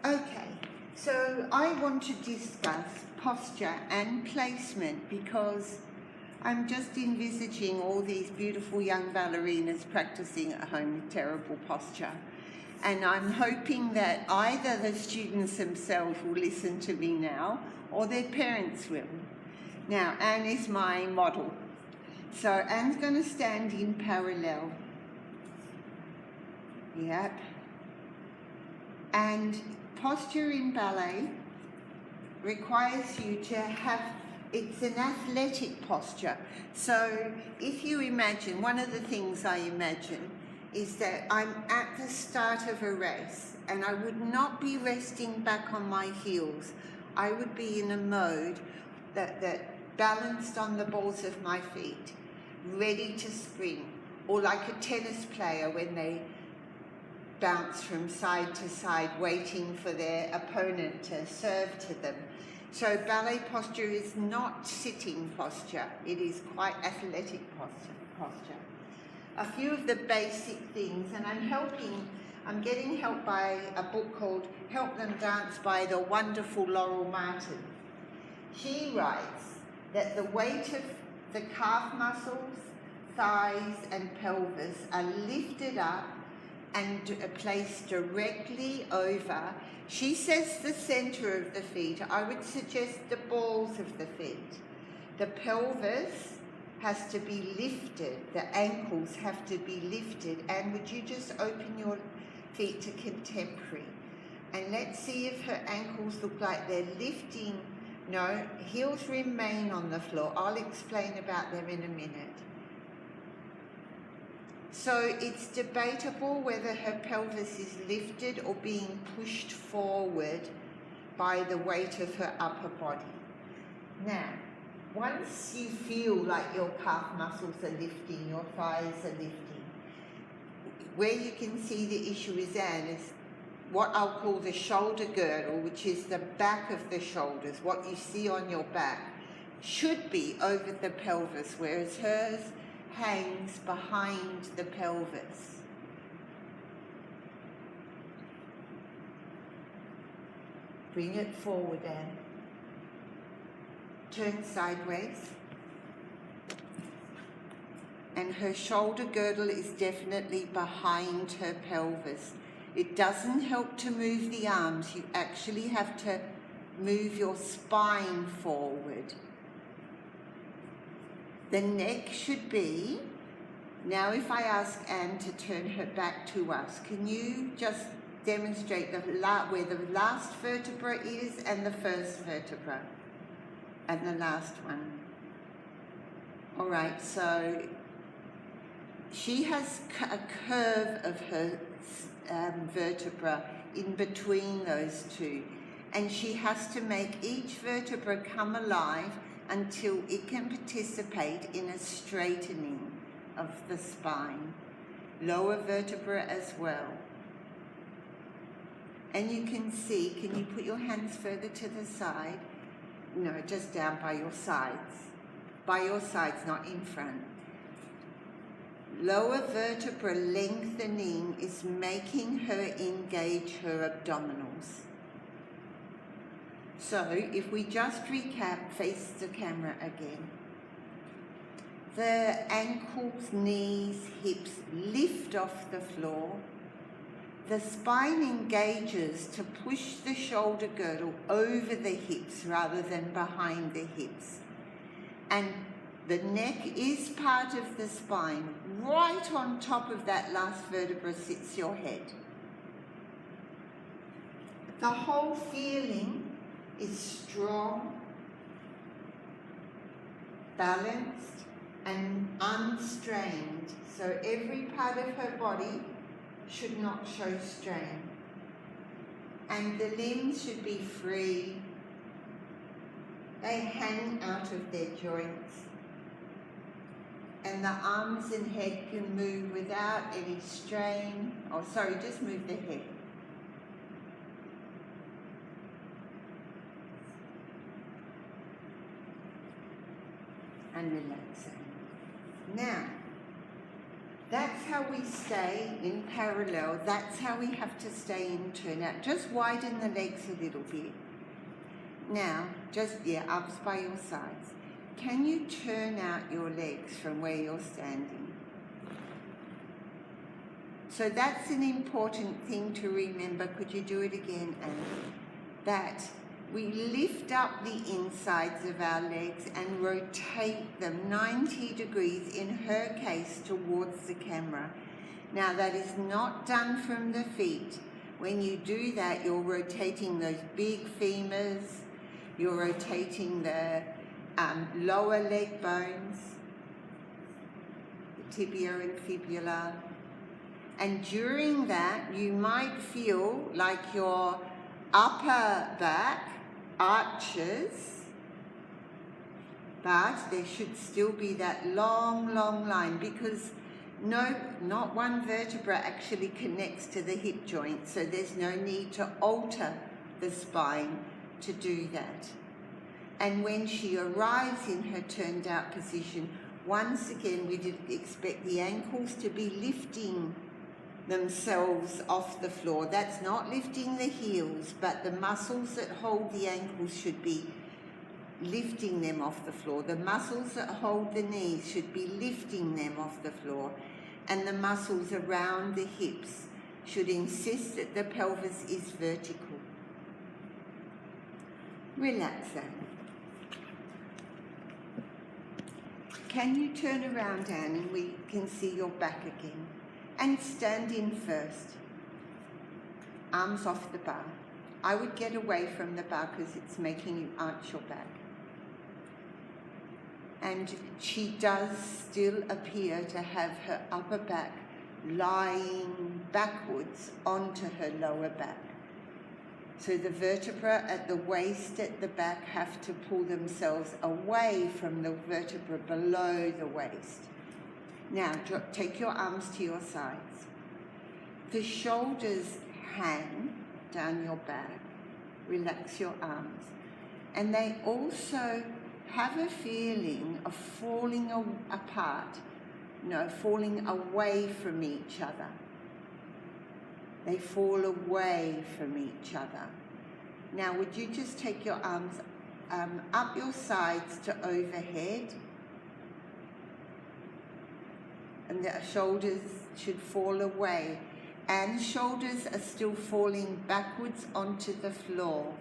Okay, so I want to discuss posture and placement because I'm just envisaging all these beautiful young ballerinas practicing at home with terrible posture. And I'm hoping that either the students themselves will listen to me now or their parents will. Now, Anne is my model. So Anne's going to stand in parallel. Yep. And posture in ballet requires you to have, it's an athletic posture. So if you imagine, one of the things I imagine is that I'm at the start of a race and I would not be resting back on my heels. I would be in a mode that balanced on the balls of my feet, ready to spring, or like a tennis player when they bounce from side to side, waiting for their opponent to serve to them. So ballet posture is not sitting posture, it is quite athletic posture. A few of the basic things, and I'm getting help by a book called Help Them Dance by the wonderful Laurel Martin. She writes that the weight of the calf muscles, thighs and pelvis are lifted up and placed directly over, she says, the center of the feet. I would suggest the balls of the feet. The pelvis has to be lifted, the ankles have to be lifted. And would you just open your feet to contemporary? And let's see if her ankles look like they're lifting. No, heels remain on the floor. I'll explain about them in a minute. So it's debatable whether her pelvis is lifted or being pushed forward by the weight of her upper body. Now, once you feel like your calf muscles are lifting, your thighs are lifting, where you can see the issue is what I'll call the shoulder girdle, which is the back of the shoulders, what you see on your back, should be over the pelvis, whereas hers hangs behind the pelvis. Bring it forward, Anne. Turn sideways. And her shoulder girdle is definitely behind her pelvis. It doesn't help to move the arms. You actually have to move your spine forward. The neck should be, now if I ask Anne to turn her back to us, can you just demonstrate where the last vertebra is and the first vertebra and the last one? All right, so she has a curve of her vertebra in between those two, and she has to make each vertebra come alive until it can participate in a straightening of the spine. Lower vertebra as well. And you can see, can you put your hands further to the side? No, just down by your sides. By your sides, not in front. Lower vertebra lengthening is making her engage her abdominals. So if we just recap, face the camera again. The ankles, knees, hips lift off the floor. The spine engages to push the shoulder girdle over the hips rather than behind the hips. And the neck is part of the spine. Right on top of that last vertebra sits your head. The whole feeling is strong, balanced, and unstrained. So every part of her body should not show strain. And the limbs should be free. They hang out of their joints. And the arms and head can move without any strain. Oh, sorry, just move the head. And relaxing. Now, That's how we stay in parallel. That's how we have to stay in turnout. Just widen the legs a little bit. Now, arms by your sides. Can you turn out your legs from where you're standing? So that's an important thing to remember. Could you do it again, Anne? That we lift up the insides of our legs and rotate them 90 degrees, in her case, towards the camera. Now, that is not done from the feet. When you do that, you're rotating those big femurs, you're rotating the lower leg bones, the tibia and fibula. And during that, you might feel like your upper back arches, but there should still be that long, long line, because not one vertebra actually connects to the hip joint, so there's no need to alter the spine to do that. And when she arrives in her turned out position, once again, we did expect the ankles to be lifting themselves off the floor. That's not lifting the heels, but the muscles that hold the ankles should be lifting them off the floor. The muscles that hold the knees should be lifting them off the floor. And the muscles around the hips should insist that the pelvis is vertical. Relax that. Can you turn around, Anne, and we can see your back again? And stand in first. Arms off the bar. I would get away from the bar because it's making you arch your back. And she does still appear to have her upper back lying backwards onto her lower back. So the vertebra at the waist at the back have to pull themselves away from the vertebra below the waist. Now, take your arms to your sides. The shoulders hang down your back. Relax your arms. And they also have a feeling of falling apart, falling away from each other. They fall away from each other. Now, would you just take your arms up your sides to overhead? And the shoulders should fall away. And shoulders are still falling backwards onto the floor.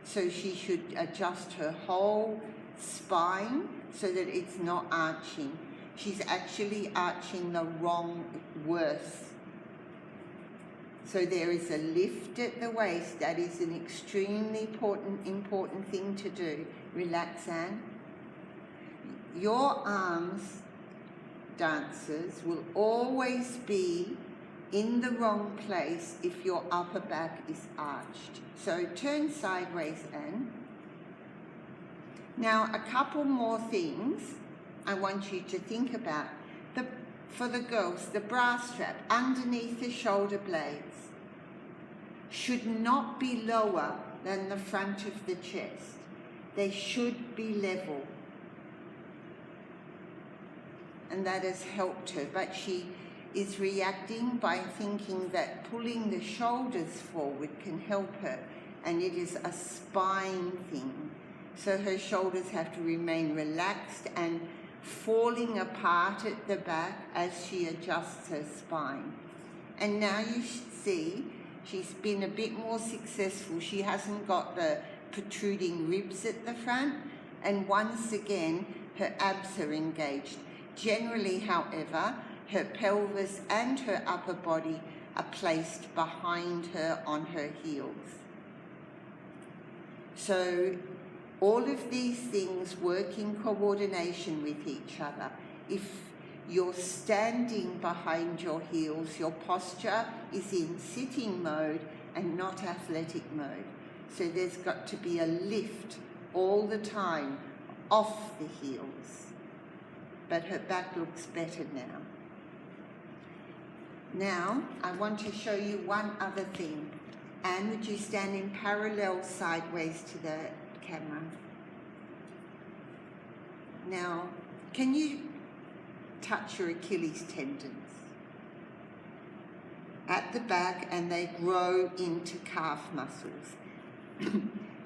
So she should adjust her whole spine so that it's not arching. She's actually arching the wrong worse. So there is a lift at the waist. That is an extremely important thing to do. Relax, Anne. Your arms, dancers, will always be in the wrong place if your upper back is arched. So turn sideways, Anne. Now, a couple more things I want you to think about. For the girls, the bra strap underneath the shoulder blades should not be lower than the front of the chest. They should be level. And that has helped her, but she is reacting by thinking that pulling the shoulders forward can help her, and it is a spine thing. So her shoulders have to remain relaxed and falling apart at the back as she adjusts her spine. And now you see she's been a bit more successful. She hasn't got the protruding ribs at the front, and once again her abs are engaged. Generally, however, her pelvis and her upper body are placed behind her on her heels. So all of these things work in coordination with each other. If you're standing behind your heels, your posture is in sitting mode and not athletic mode. So there's got to be a lift all the time off the heels. But her back looks better now. Now, I want to show you one other thing. Anne, would you stand in parallel sideways to the camera? Now, can you touch your Achilles tendons? at the back and they grow into calf muscles.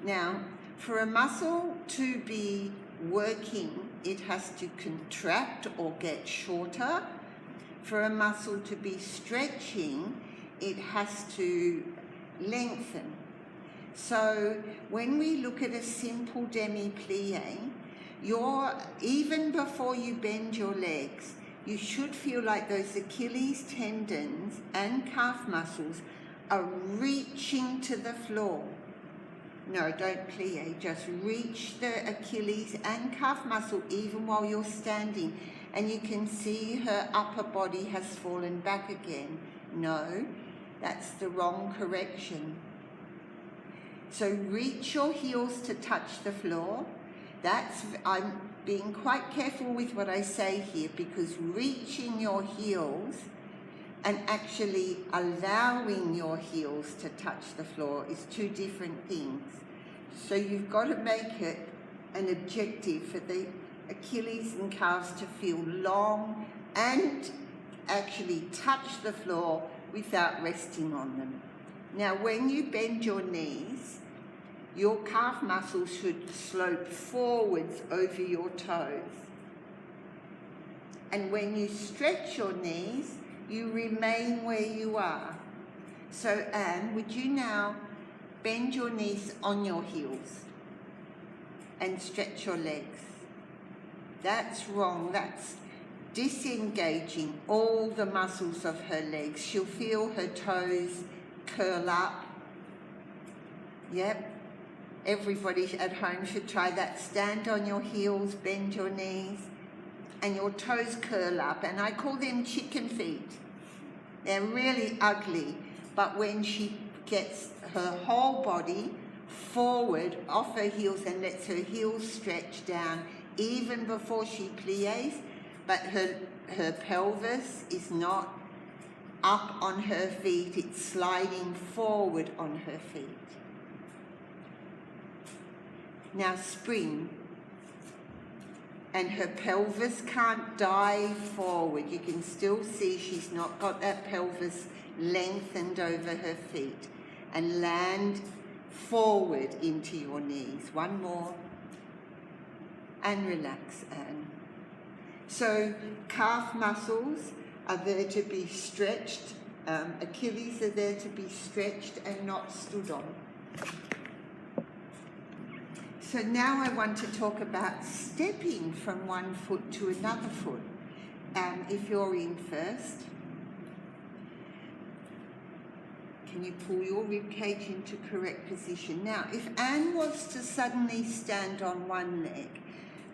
Now, for a muscle to be working, it has to contract or get shorter. For a muscle to be stretching, it has to lengthen. So when we look at a simple demi-plie, even before you bend your legs, you should feel like those Achilles tendons and calf muscles are reaching to the floor. No, don't plie, just reach the Achilles and calf muscle even while you're standing. And you can see her upper body has fallen back again. No, that's the wrong correction. So reach your heels to touch the floor. I'm being quite careful with what I say here, because reaching your heels and actually allowing your heels to touch the floor is two different things. So you've got to make it an objective for the Achilles and calves to feel long and actually touch the floor without resting on them. Now, when you bend your knees, your calf muscles should slope forwards over your toes. And when you stretch your knees, you remain where you are. So Anne, would you now bend your knees on your heels and stretch your legs? That's wrong. That's disengaging all the muscles of her legs. She'll feel her toes curl up. Yep. Everybody at home should try that. Stand on your heels, bend your knees, and your toes curl up. And I call them chicken feet. They're really ugly, but when she gets her whole body forward off her heels and lets her heels stretch down even before she plies, but her pelvis is not up on her feet, it's sliding forward on her feet. Now spring, and her pelvis can't dive forward. You can still see she's not got that pelvis lengthened over her feet. And land forward into your knees. One more. And relax, Anne. So calf muscles are there to be stretched. Achilles are there to be stretched and not stood on. So now I want to talk about stepping from one foot to another foot. If you're in first, can you pull your rib cage into correct position? Now, if Anne was to suddenly stand on one leg,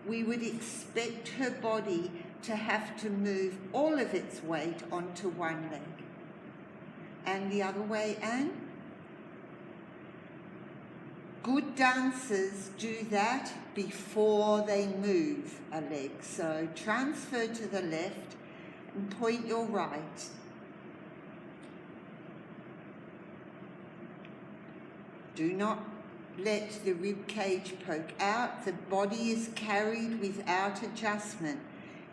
we would expect her body to have to move all of its weight onto one leg. And the other way, Anne? Good dancers do that before they move a leg. So transfer to the left and point your right. Do not let the rib cage poke out. The body is carried without adjustment.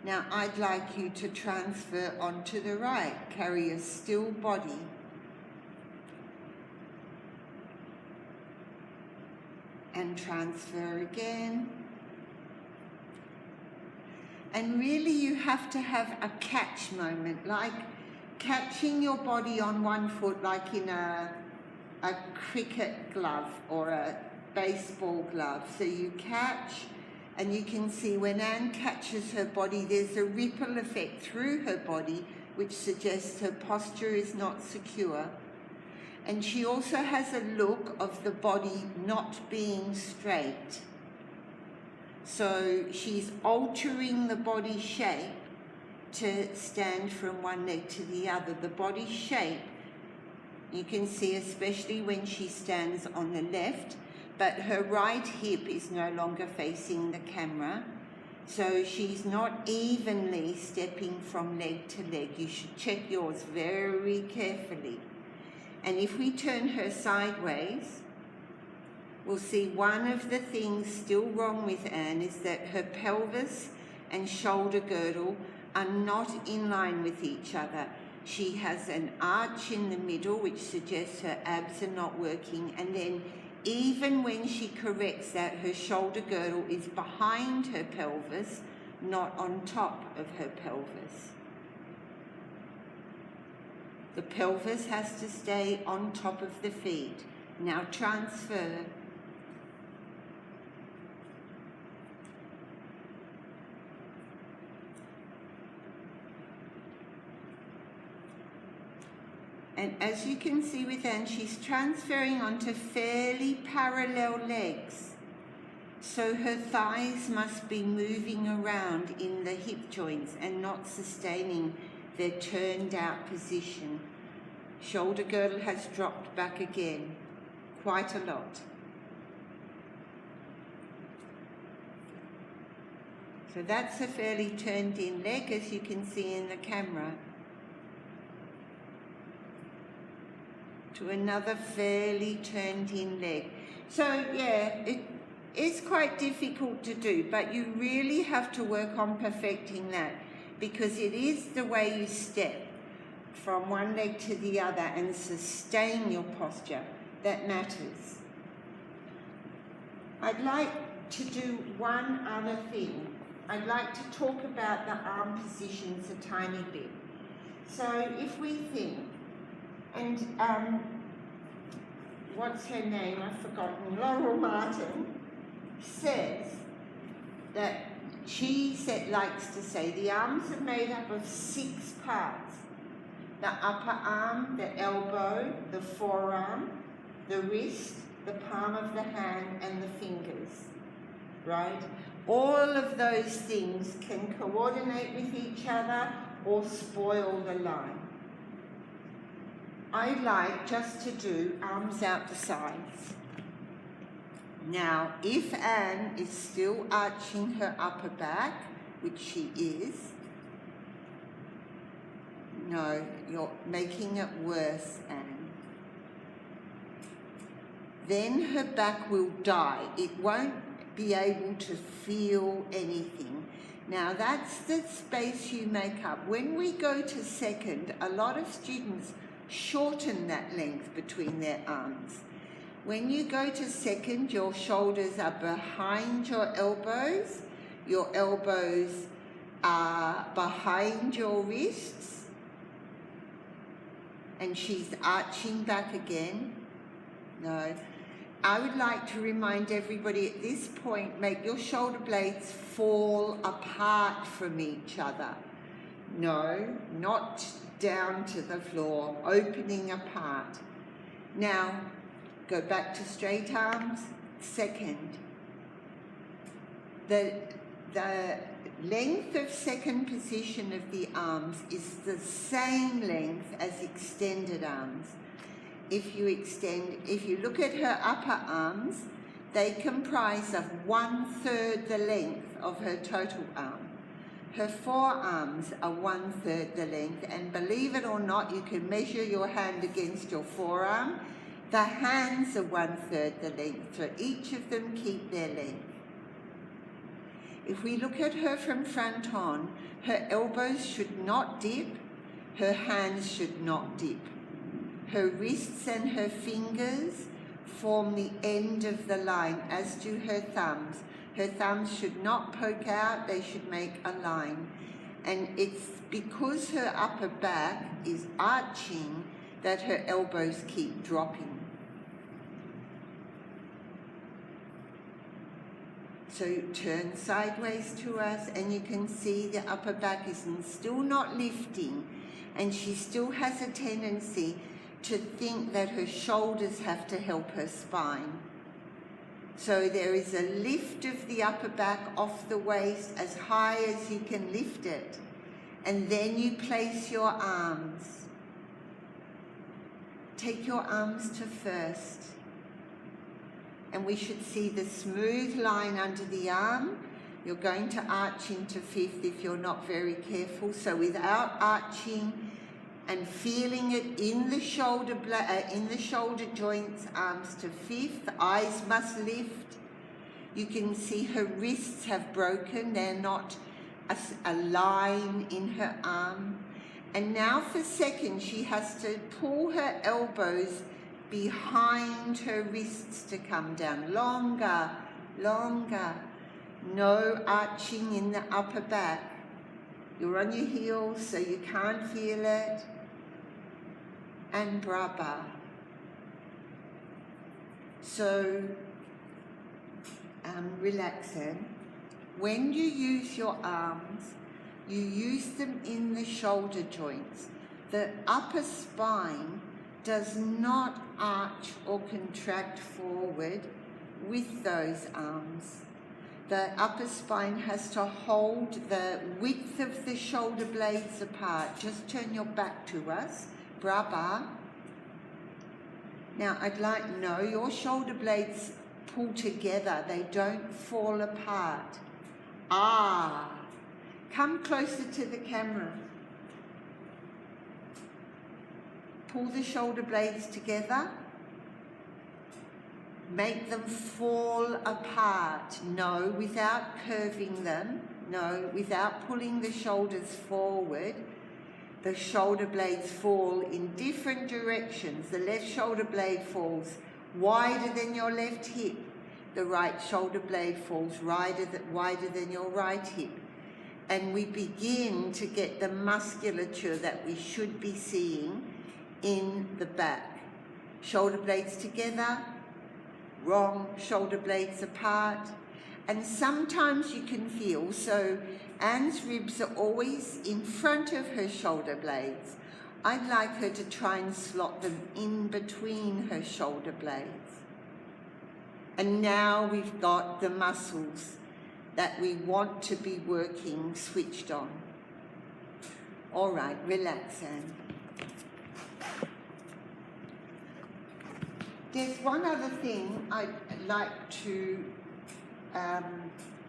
Now I'd like you to transfer onto the right. Carry a still body. And transfer again. And really you have to have a catch moment, like catching your body on one foot, like in a cricket glove or a baseball glove. So you catch, and you can see when Anne catches her body, there's a ripple effect through her body, which suggests her posture is not secure. And she also has a look of the body not being straight. So she's altering the body shape to stand from one leg to the other. The body shape, you can see especially when she stands on the left, but her right hip is no longer facing the camera. So she's not evenly stepping from leg to leg. You should check yours very carefully. And if we turn her sideways, we'll see one of the things still wrong with Anne is that her pelvis and shoulder girdle are not in line with each other. She has an arch in the middle, which suggests her abs are not working. And then even when she corrects that, her shoulder girdle is behind her pelvis, not on top of her pelvis. The pelvis has to stay on top of the feet. Now transfer. And as you can see with Anne, she's transferring onto fairly parallel legs. So her thighs must be moving around in the hip joints and not sustaining their turned out position. Shoulder girdle has dropped back again, quite a lot. So that's a fairly turned in leg, as you can see in the camera. To another fairly turned in leg. So yeah, it is quite difficult to do, but you really have to work on perfecting that, because it is the way you step from one leg to the other and sustain your posture that matters. I'd like to do one other thing. I'd like to talk about the arm positions a tiny bit. So if we think, and what's her name? I've forgotten. Laurel Martin says that likes to say the arms are made up of 6 parts. The upper arm, the elbow, the forearm, the wrist, the palm of the hand, and the fingers, right? All of those things can coordinate with each other or spoil the line. I like just to do arms out the sides. Now, if Anne is still arching her upper back, which she is, no, you're making it worse, Anne. Then her back will die. It won't be able to feel anything. Now, that's the space you make up. When we go to second, a lot of students shorten that length between their arms. When you go to second, your shoulders are behind your elbows are behind your wrists, and she's arching back again. No. I would like to remind everybody at this point, make your shoulder blades fall apart from each other. No, not down to the floor, opening apart. Now, go back to straight arms, second. The length of second position of the arms is the same length as extended arms. If you look at her upper arms, they comprise of 1/3 the length of her total arm. Her forearms are 1/3 the length, and believe it or not, you can measure your hand against your forearm. The hands are 1/3 the length, so each of them keep their length. If we look at her from front on, her elbows should not dip, her hands should not dip. Her wrists and her fingers form the end of the line, as do her thumbs. Her thumbs should not poke out, they should make a line. And it's because her upper back is arching that her elbows keep dropping. So turn sideways to us, and you can see the upper back is still not lifting, and she still has a tendency to think that her shoulders have to help her spine. So there is a lift of the upper back off the waist as high as you can lift it, and then you place your arms. Take your arms to first, and we should see the smooth line under the arm. You're going to arch into fifth if you're not very careful. So without arching and feeling it in the shoulder joints, arms to fifth, eyes must lift. You can see her wrists have broken, they're not a line in her arm. And now for seconds, she has to pull her elbows behind her wrists to come down. Longer, longer. No arching in the upper back. You're on your heels, so you can't feel it. And braba. So, relax in. When you use your arms, you use them in the shoulder joints. The upper spine does not arch or contract forward with those arms. The upper spine has to hold the width of the shoulder blades apart. Just turn your back to us. Braba. Now, I'd like to know your shoulder blades pull together. They don't fall apart. Ah. Come closer to the camera. Pull the shoulder blades together. Make them fall apart. No, without curving them. No, without pulling the shoulders forward. The shoulder blades fall in different directions. The left shoulder blade falls wider than your left hip. The right shoulder blade falls wider than your right hip. And we begin to get the musculature that we should be seeing in the back. Shoulder blades together, wrong, shoulder blades apart. And sometimes you can feel, so Anne's ribs are always in front of her shoulder blades. I'd like her to try and slot them in between her shoulder blades. And now we've got the muscles that we want to be working switched on. All right, relax, Anne. There's one other thing I'd like to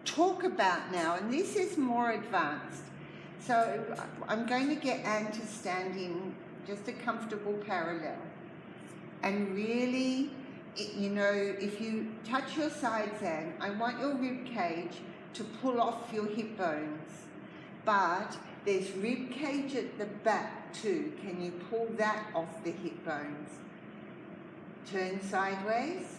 talk about now, and this is more advanced. So I'm going to get Anne to stand in just a comfortable parallel. And really, you know, if you touch your sides, Anne, I want your rib cage to pull off your hip bones. But there's rib cage at the back too. Can you pull that off the hip bones? Turn sideways.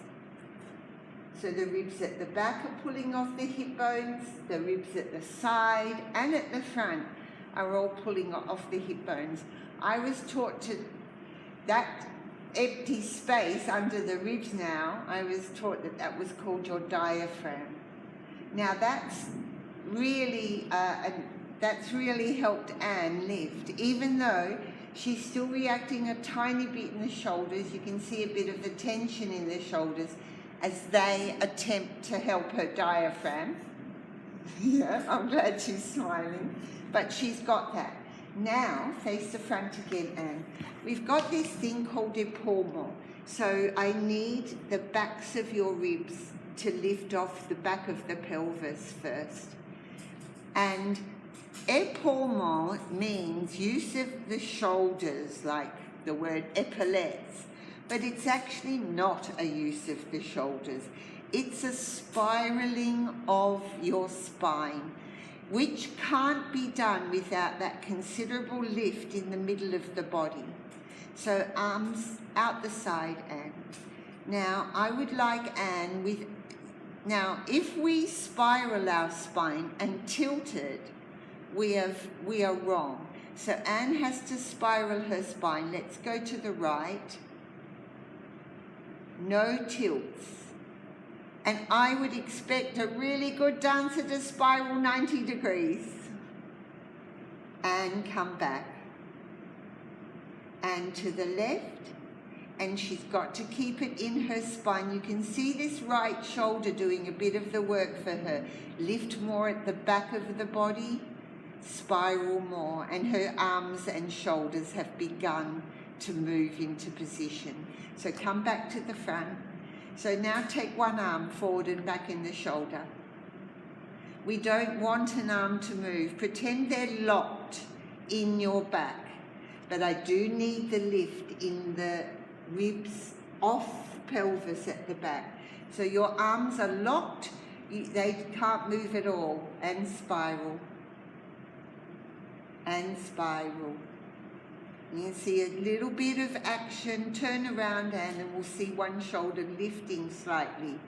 So the ribs at the back are pulling off the hip bones. The ribs at the side and at the front are all pulling off the hip bones. I was taught to, that empty space under the ribs now, I was taught that that was called your diaphragm. Now that's really helped Anne lift, even though she's still reacting a tiny bit in the shoulders. You can see a bit of the tension in the shoulders as they attempt to help her diaphragm. Yeah, I'm glad she's smiling, but she's got that. Now, face the front again, Anne. We've got this thing called epaulement. So I need the backs of your ribs to lift off the back of the pelvis first. And epaulement means use of the shoulders, like the word epaulettes, but it's actually not a use of the shoulders. It's a spiraling of your spine, which can't be done without that considerable lift in the middle of the body. So arms out the side, Anne. Now, I would like Anne with, now if we spiral our spine and tilt it, we are wrong. So Anne has to spiral her spine. Let's go to the right. No tilts. And I would expect a really good dancer to spiral 90 degrees. And come back. And to the left. And she's got to keep it in her spine. You can see this right shoulder doing a bit of the work for her. Lift more at the back of the body. Spiral more. And her arms and shoulders have begun to move into position. So come back to the front. So now take one arm forward and back in the shoulder. We don't want an arm to move. Pretend they're locked in your back. But I do need the lift in the ribs off pelvis at the back. So your arms are locked. They can't move at all. And spiral. And spiral. You can see a little bit of action. Turn around, Anne, and we'll see one shoulder lifting slightly.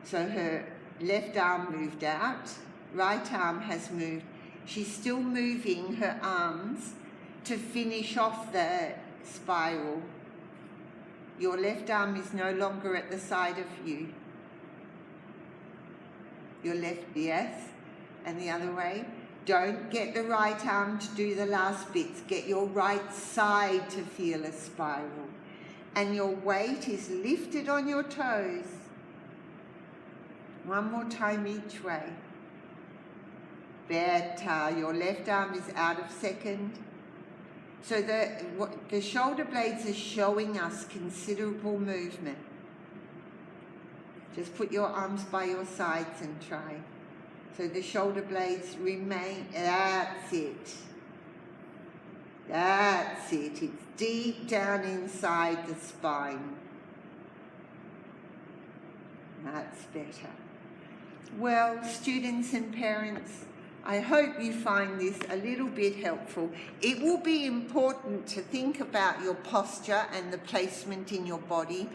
So her left arm moved out, right arm has moved. She's still moving her arms to finish off the spiral. Your left arm is no longer at the side of you. Your left, yes, and the other way. Don't get the right arm to do the last bits. Get your right side to feel a spiral. And your weight is lifted on your toes. One more time each way. Better. Your left arm is out of second. So the shoulder blades are showing us considerable movement. Just put your arms by your sides and try. So the shoulder blades remain, that's it. That's it. It's deep down inside the spine. That's better. Well, students and parents, I hope you find this a little bit helpful. It will be important to think about your posture and the placement in your body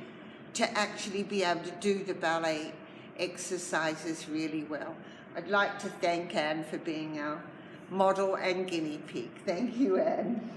to actually be able to do the ballet exercises really well. I'd like to thank Anne for being our model and guinea pig. Thank you, Anne.